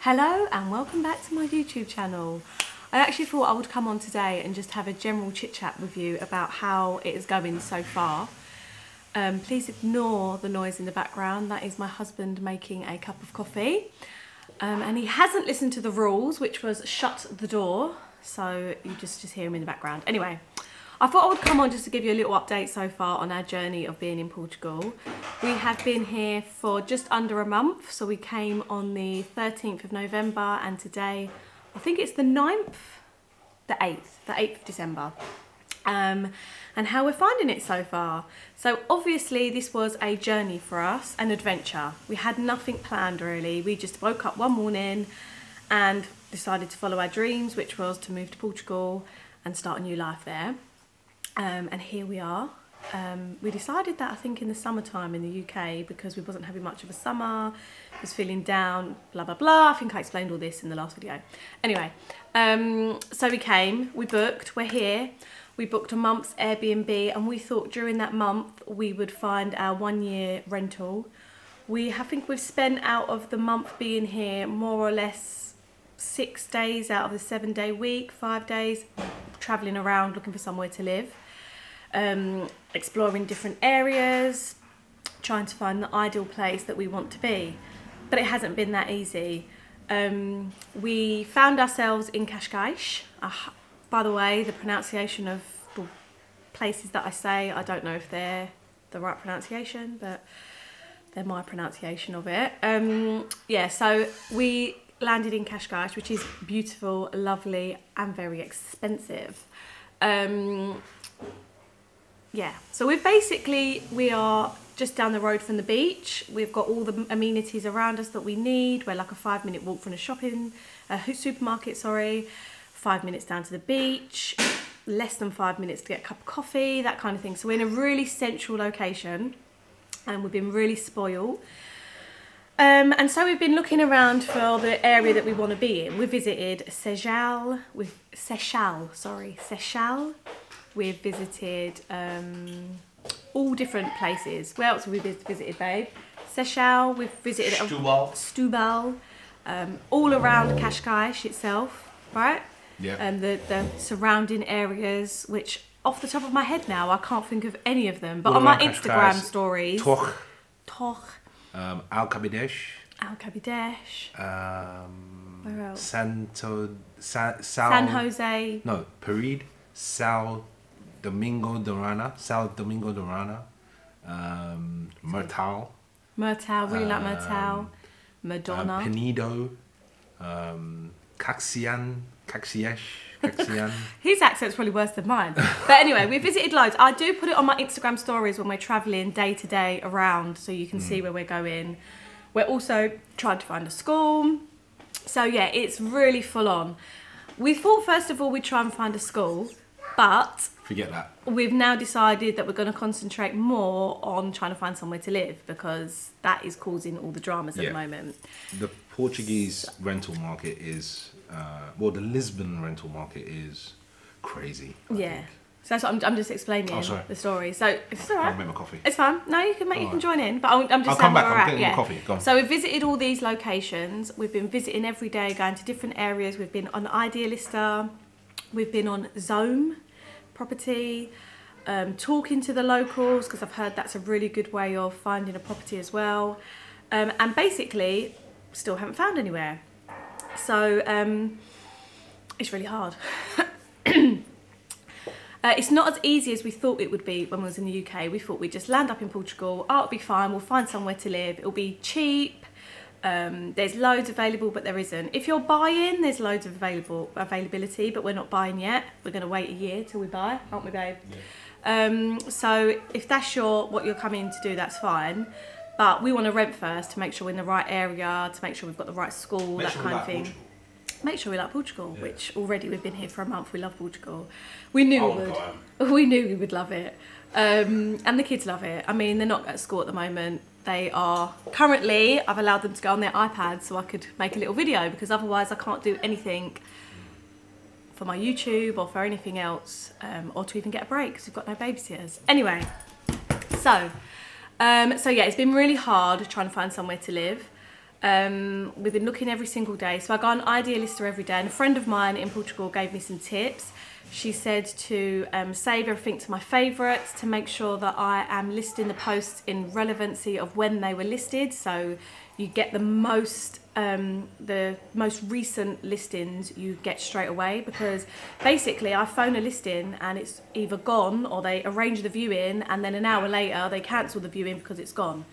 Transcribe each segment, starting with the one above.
Hello and welcome back to my YouTube channel. I actually thought I would come on today and just have a general chit chat with you about how it is going so far. Please ignore the noise in the background. That is my husband making a cup of coffee. And he hasn't listened to the rules, which was shut the door. So you just hear him in the background. Anyway, I thought I would come on just to give you a little update so far on our journey of being in Portugal. We have been here for just under a month. So we came on the 13th of November and today, I think it's the 9th, the 8th of December. And how we're finding it so far. So obviously this was a journey for us, an adventure. We had nothing planned really. We just woke up one morning and decided to follow our dreams, which was to move to Portugal and start a new life there. And here we are. We decided that I think in the summertime in the UK because we wasn't having much of a summer, was feeling down, blah, blah, blah. I think I explained all this in the last video. Anyway, so we came, we booked, we're here. We booked a month's Airbnb and we thought during that month we would find our 1 year rental. I think we've spent out of the month being here more or less 6 days out of the 7-day week, 5 days, traveling around looking for somewhere to live. Exploring different areas, trying to find the ideal place that we want to be. But it hasn't been that easy. We found ourselves in Cascais. By the way, the pronunciation of the places that I say, I don't know if they're the right pronunciation, but they're my pronunciation of it. Yeah, so we landed in Cascais, which is beautiful, lovely, and very expensive. Yeah, so we are just down the road from the beach. We've got all the amenities around us that we need. We're like a 5-minute walk from a supermarket, sorry. 5 minutes down to the beach, less than 5 minutes to get a cup of coffee, that kind of thing. So we're in a really central location and we've been really spoiled. And so we've been looking around for the area that we want to be in. We visited Seixal. We've visited all different places. Where else have we visited, babe? Seixal, we've visited Setúbal, all around Cascais itself, right? Yeah. And the surrounding areas, which off the top of my head now, I can't think of any of them. But on my Instagram stories, Toch, Alcabidesh. Where else? San Jose. No, Pereira, São Domingo de Rana, Murtal, really like Murtal, Madonna, Penido, Caxian. His accent's probably worse than mine. But anyway, we visited loads. I do put it on my Instagram stories when we're travelling day to day around so you can see where we're going. We're also trying to find a school. So yeah, it's really full on. We thought first of all we'd try and find a school, but forget that. We've now decided that we're going to concentrate more on trying to find somewhere to live because that is causing all the dramas at the moment. The Portuguese rental market is, well, the Lisbon rental market is crazy. I think. So that's what I'm just explaining the story. So it's all right. I'll make my coffee. It's fine. No, you can join in. But I'm just saying where we're I'm at. getting my coffee. Go on. So we've visited all these locations. We've been visiting every day, going to different areas. We've been on Idealista. We've been on Zome property, talking to the locals because I've heard that's a really good way of finding a property as well. And basically, still haven't found anywhere. So it's really hard. It's not as easy as we thought it would be when we was in the UK. We thought we'd just land up in Portugal, it'll be fine, we'll find somewhere to live, it'll be cheap, there's loads available, but there isn't. If you're buying, there's loads of availability, but we're not buying yet. We're going to wait a year till we buy, aren't we, babe? Yeah. So if that's what you're coming to do, that's fine. But we want to rent first to make sure we're in the right area, to make sure we've got the right school, that kind of thing. Make sure we like Portugal, which already we've been here for a month. We love Portugal. We knew we would. We knew we would love it. And the kids love it. I mean, they're not at school at the moment. They are currently, I've allowed them to go on their iPads so I could make a little video because otherwise I can't do anything for my YouTube or for anything else or to even get a break because we've got no babysitters. Anyway, so yeah, it's been really hard trying to find somewhere to live. We've been looking every single day. So I go on Idealista every day, and a friend of mine in Portugal gave me some tips. She said to save everything to my favourites, to make sure that I am listing the posts in relevancy of when they were listed, so you get the most recent listings you get straight away, because basically I phone a listing and it's either gone, or they arrange the viewing and then an hour later they cancel the viewing because it's gone.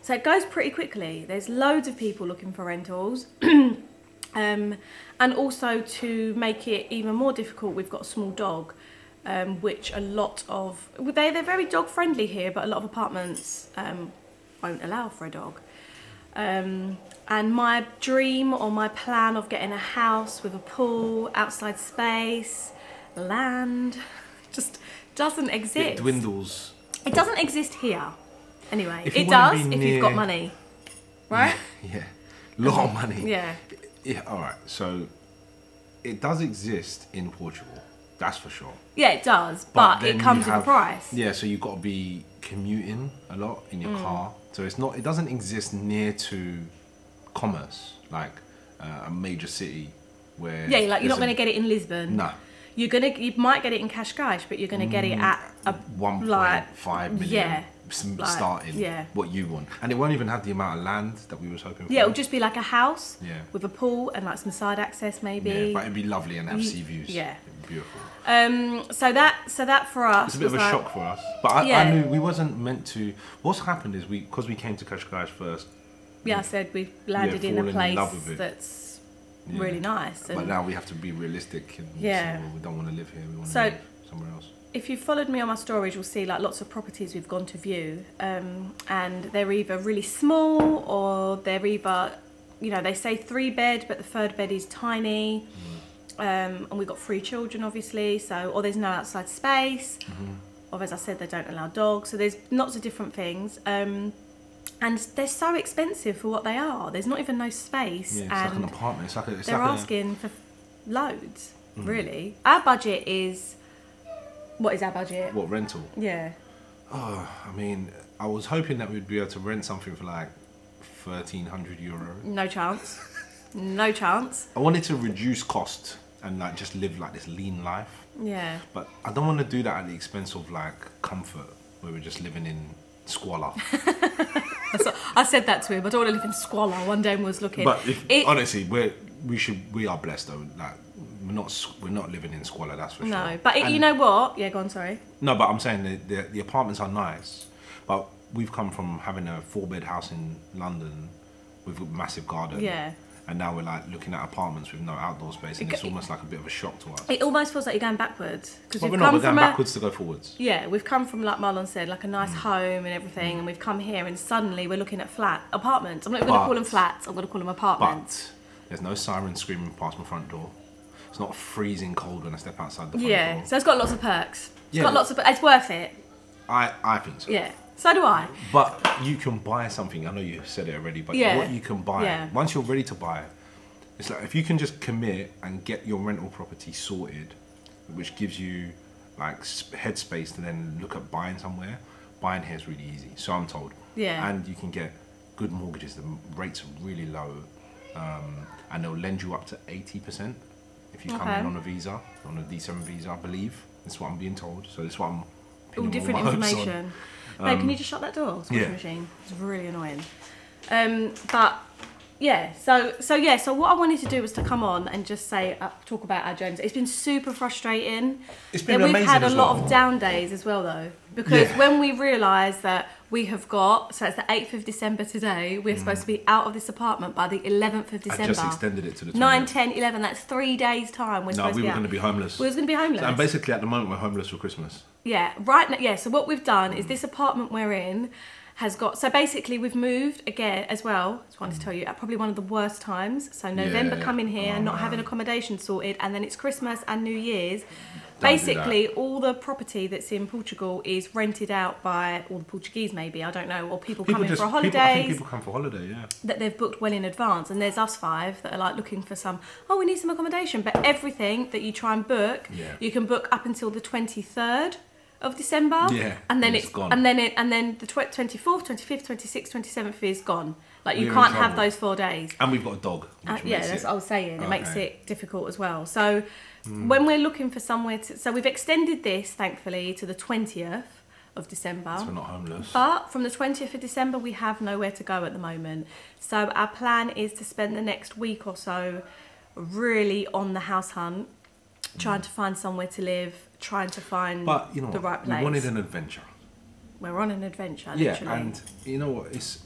So it goes pretty quickly. There's loads of people looking for rentals. And also, to make it even more difficult, we've got a small dog, which a lot of... They're very dog friendly here, but a lot of apartments won't allow for a dog. And my dream or my plan of getting a house with a pool, outside space, land, just doesn't exist. It dwindles. It doesn't exist here. Anyway, If it you wanna does be if near- you've got money, right? Yeah, lot of money. Yeah. Yeah, all right. So it does exist in Portugal, that's for sure. Yeah, it does, but then it comes you with a price. Yeah, so you've got to be commuting a lot in your car. So it's not. It doesn't exist near to commerce, like a major city where. Yeah, like you're not going to get it in Lisbon. No. You might get it in Cascais, but you're going to get it at a 1.5 million. Yeah. Starting. Yeah. What you want, and it won't even have the amount of land that we was hoping for. Yeah, it'll just be like a house. Yeah. With a pool and like some side access maybe. Yeah, but it'd be lovely and have sea views. Yeah. It'd be beautiful. So that for us. It's a bit of a shock for us, but I knew we wasn't meant to. What's happened is because we came to Cascais first. Yeah, I said we landed in a fallen in love place with it. that's really nice. But now we have to be realistic. And Yeah. say, well, we don't want to live here. We want to So- live somewhere else. If you followed me on my stories, you'll see like lots of properties we've gone to view, and they're either really small, or they're either, they say 3-bed, but the 3rd bed is tiny, and we've got 3 children, obviously. So, or there's no outside space, or as I said, they don't allow dogs. So there's lots of different things, and they're so expensive for what they are. There's not even no space, Yeah, it's and like an apartment. It's like they're asking for loads. Really, our budget is. What is our budget? What, rental? Yeah. Oh, I mean, I was hoping that we'd be able to rent something for like €1,300. No chance. No chance. I wanted to reduce cost and like just live like this lean life, Yeah. but I don't want to do that at the expense of like comfort, where we're just living in squalor. I said that to him. I don't want to live in squalor. One day I was looking. But honestly, we are blessed though. Like we're not living in squalor, that's for sure. No, but you know what? Yeah, go on. Sorry. No, but I'm saying the apartments are nice, but we've come from having a 4-bed house in London with a massive garden. Yeah. And now we're like looking at apartments with no outdoor space, and it's almost like a bit of a shock to us. It almost feels like you're going backwards. But we're not. We're going backwards to go forwards. Yeah, we've come from, like Marlon said, like a nice home and everything, and we've come here and suddenly we're looking at apartments. I'm not going to call them flats. I'm going to call them apartments. But there's no siren screaming past my front door. It's not freezing cold when I step outside the front door. Yeah, so it's got lots of perks. It's Yeah. got lots of. It's worth it. I think so. Yeah. So do I. But you can buy something. I know you said it already, but Yeah. what you can buy Yeah. once you're ready to buy, it's like if you can just commit and get your rental property sorted, which gives you like headspace to then look at buying somewhere. Buying here is really easy, so I'm told. Yeah. And you can get good mortgages. The rates are really low, and they'll lend you up to 80% if you come in on a visa, on a D7 visa, I believe. That's what I'm being told. So that's what I'm. All different information. No, can you just shut that door? Washing machine. It's really annoying. But yeah, so what I wanted to do was to come on and just say, talk about our journeys. It's been super frustrating. It's been We've amazing had a as lot well. of down days as well, though, because when we realised that we have got, so it's the 8th of December today, we're supposed to be out of this apartment by the 11th of December. I just extended it to the 20th. 9, 10, 11, that's 3 days time. No, we were going to be homeless. We was going to be homeless. And basically, at the moment, we're homeless for Christmas. Yeah, right now, yeah, so what we've done is this apartment we're in has got, so basically we've moved again as well, just wanted to tell you, at probably one of the worst times. So November coming here, not having accommodation sorted, and then it's Christmas and New Year's. Basically, all the property that's in Portugal is rented out by all the Portuguese, maybe, I don't know, or people coming for holidays. I think people come for holiday, yeah. That they've booked well in advance, and there's us 5 that are like looking for some, we need some accommodation, but everything that you try and book, you can book up until the 23rd of December, Yeah, and then it's gone. and then the 24th, 25th, 26th, 27th is gone. Like you We're in can't have trouble. those 4 days. And we've got a dog. Which Yeah, makes that's it, what I was saying. It makes Okay. it difficult as well. So when we're looking for somewhere to... So we've extended this, thankfully, to the 20th of December. So we're not homeless. But from the 20th of December, we have nowhere to go at the moment. So our plan is to spend the next week or so really on the house hunt, trying to find somewhere to live, trying to find But you know the what? right place. We wanted an adventure. We're on an adventure, Yeah, literally. and you know what? It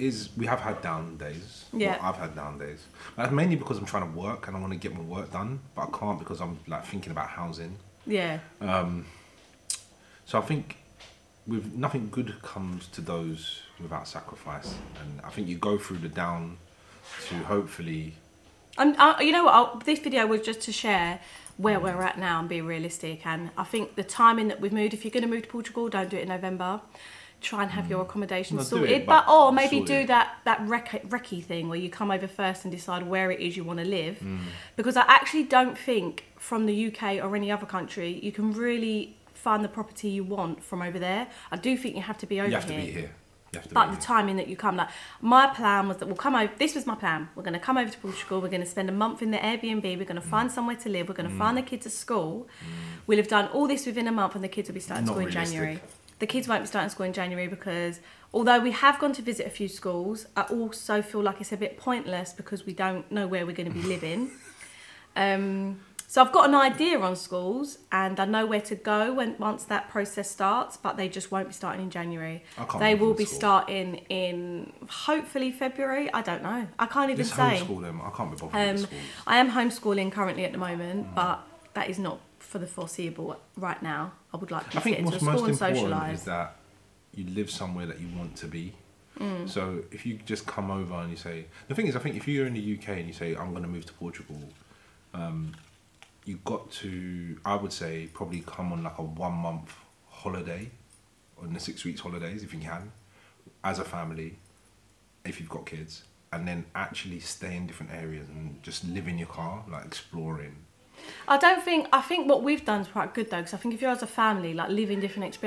is. We have had down days. Yeah. Well, I've had down days. But that's mainly because I'm trying to work and I want to get my work done, but I can't because I'm like thinking about housing. Yeah. So I think with nothing good comes to those without sacrifice, and I think you go through the down to hopefully. And you know what? This video was just to share where we're at now and be realistic. And I think the timing that we've moved, if you're going to move to Portugal, don't do it in November. Try and have your accommodation No, do sorted. it, but but or maybe sort do it. that recce thing where you come over first and decide where it is you want to live. Because I actually don't think from the UK or any other country you can really find the property you want from over there. I do think you have to be over You have to here. be here. You have to But be the here. timing that you come, like my plan was that we'll come over. This was my plan. We're going to come over to Portugal. We're going to spend a month in the Airbnb. We're going to find somewhere to live. We're going to find the kids at school. We'll have done all this within a month, and the kids will be starting Not school in realistic. January. The kids won't be starting school in January because although we have gone to visit a few schools, I also feel like it's a bit pointless because we don't know where we're going to be living. So I've got an idea on schools and I know where to go once that process starts, but they just won't be starting in January. I can't They wait for will the be school. starting in hopefully February. I don't know. I can't even Just say. homeschool them. I can't be bothered with the schools. I am homeschooling currently at the moment, but that is not for the foreseeable right now. I would like to I think get into a what's school most and important is socialise. that you live somewhere that you want to be. So if you just come over and you say, the thing is, I think if you're in the UK and you say, I'm going to move to Portugal, you've got to, I would say, probably come on like a 1 month holiday, on the 6 weeks holidays if you can, as a family, if you've got kids, and then actually stay in different areas and just live in your car, like exploring. I think what we've done is quite good though, because I think if you're as a family, like live in different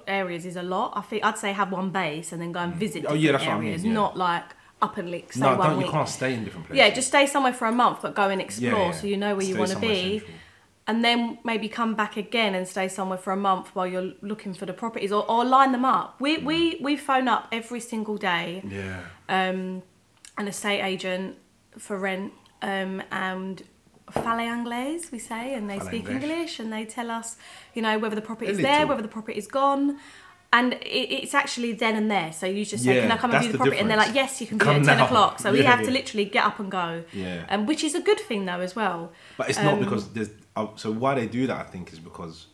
areas is a lot. I think I'd say have one base and then go and visit different yeah, that's what I mean, areas, yeah. not like up and stay No, 1 week. you can't stay in different places. Yeah, just stay somewhere for a month, but go and explore Yeah, so you know where you stay want to somewhere be. central. And then maybe come back again and stay somewhere for a month while you're looking for the properties or line them up. We phone up every single day Yeah. an estate agent for rent and fale anglais, we say, and they Fale speak English. English and they tell us, you know, whether the property is A there, little. whether the property is gone. And it's actually then and there. So you just say, Yeah, can I come and that's view the the property? And they're like, difference. yes, you can view Come it at 10 now. o'clock. So we Yeah, have to yeah. literally get up and go. Yeah. Which is a good thing though as well. But it's not because there's. So why they do that, I think, is because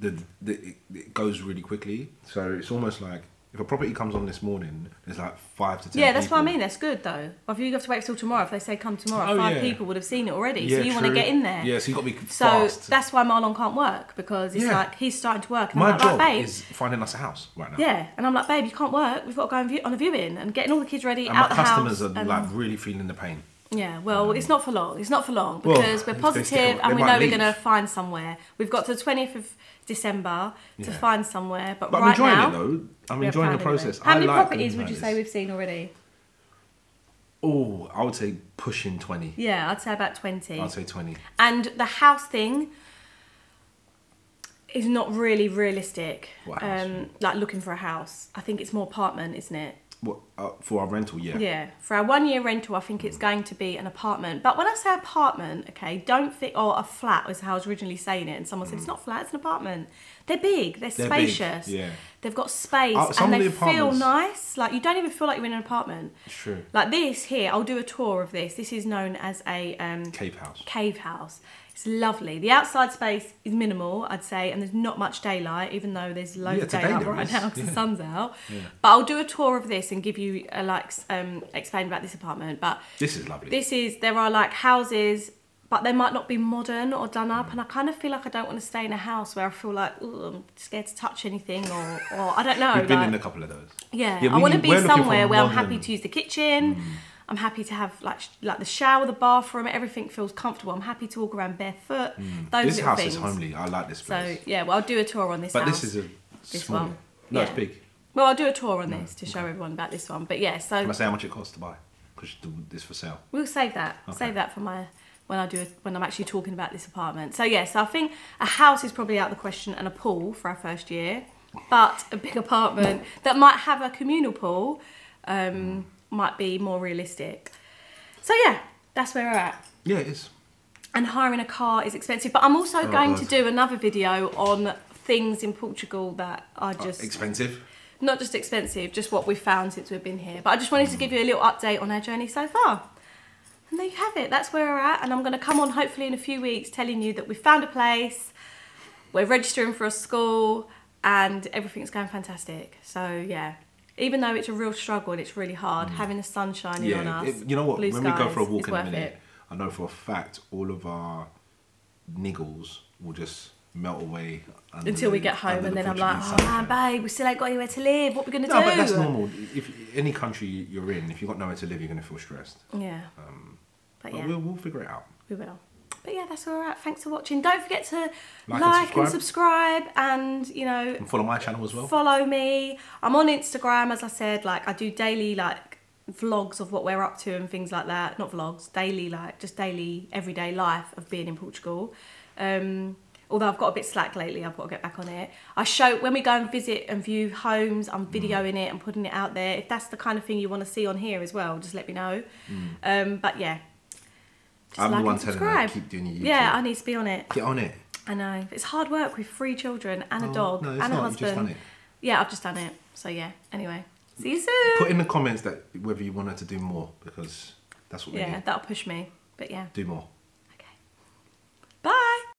it goes really quickly. So it's almost like if a property comes on this morning, there's like 5 to 10. Yeah, that's what I people. mean. That's good though. If you have to wait till tomorrow, if they say come tomorrow, Oh, 5 yeah. people would have seen it already. Yeah, so you want to true. get in there. Yeah, so you got to be So fast. that's why Marlon can't work because it's Yeah. like he's starting to work. And My I'm like, job right, babe. is finding us a house right now. Yeah, and I'm like, babe, you can't work. We've got to go on a viewing and getting all the kids ready And out my the house. customers are and- like really feeling the pain. Yeah, well, it's not for long. It's not for long Well, because we're they positive still- and they we might know we're leave. going to find somewhere. We've got to the 20th of December to Yeah. find somewhere, but But I'm right enjoying now, it though. I'm we have enjoying the found anywhere. process. How many I like properties things would like you say this. we've seen already? Oh, I would say pushing 20. Yeah, I'd say about 20. I'd say 20. And the house thing is not really realistic. What house? Like looking for a house. I think it's more apartment, isn't it? What for our rental? Yeah. Yeah, for our 1 year rental, I think it's going to be an apartment. But when I say apartment, okay, don't think, oh, a flat is how I was originally saying it. And someone said, it's not flat, it's an apartment. They're big, they're They're big, spacious. yeah. They've got space Some and of they the feel apartments- nice. Like, you don't even feel like you're in an apartment. It's true. Like this here, I'll do a tour of this. This is known as a Cave house. cave house. It's lovely. The outside space is minimal, I'd say, and there's not much daylight, even though there's loads Yeah, of today daylight there right is. now because the Yeah. sun's out. Yeah. But I'll do a tour of this and give you explain about this apartment. But This is lovely. there are like houses, but they might not be modern or done up, and I kind of feel like I don't want to stay in a house where I feel like, ooh, I'm scared to touch anything or I don't know. We've been like- in a couple of those. yeah, Yeah, I want to we're be looking for somewhere where I'm modern- happy to use the kitchen. I'm happy to have like the shower, the bathroom, everything feels comfortable. I'm happy to walk around barefoot. Those This little house things. is homely. I like this So place. yeah, well, I'll do a tour on this But house. this is a This small. one. No, Yeah. it's big. Well, I'll do a tour on this to show everyone about this one. But yeah, so Can I say how much it costs to buy? Because this for sale. we'll save that. Okay. Save that for when I'm actually talking about this apartment. So yeah, so I think a house is probably out of the question and a pool for our first year, but a big apartment that might have a communal pool might be more realistic. So yeah, that's where we're at. Yeah, it is. And hiring a car is expensive, but I'm also going to do another video on things in Portugal that are just expensive. Not just expensive, just what we've found since we've been here. But I just wanted to give you a little update on our journey so far. And there you have it, that's where we're at. And I'm going to come on hopefully in a few weeks telling you that we've found a place, we're registering for a school, and everything's going fantastic. So yeah, even though it's a real struggle and it's really hard, having the sun shining on us, you know what, blue when we go skies, for a walk it's in a worth minute, it. I know for a fact all of our niggles will just melt away Until we get home, and then I'm like, Portuguese oh man, babe, we still ain't got anywhere to live. What are we going to do? No, but that's normal. If any country you're in, if you've got nowhere to live, you're going to feel stressed. Yeah. But yeah, we'll figure it out. we will. But yeah, that's all right. Thanks for watching. Don't forget to Like and subscribe, and you know, And follow my channel as well. follow me. I'm on Instagram, as I said. Like I do daily vlogs of what we're up to and things like that. Not vlogs, daily just daily everyday life of being in Portugal. Although I've got a bit slack lately, I've got to get back on it. I show when we go and visit and view homes, I'm videoing it and putting it out there. If that's the kind of thing you want to see on here as well, just let me know. But yeah, just I'm like the one and telling subscribe. her keep doing your YouTube. Yeah, I need to be on it. Get on it. I know it's hard work with 3 children and a dog No, and it's a not. husband. You've just done it. Yeah, I've just done it. So yeah. Anyway, see you soon. Put in the comments that whether you want her to do more, because that's what we Yeah, need. that'll push me. But yeah. Do more.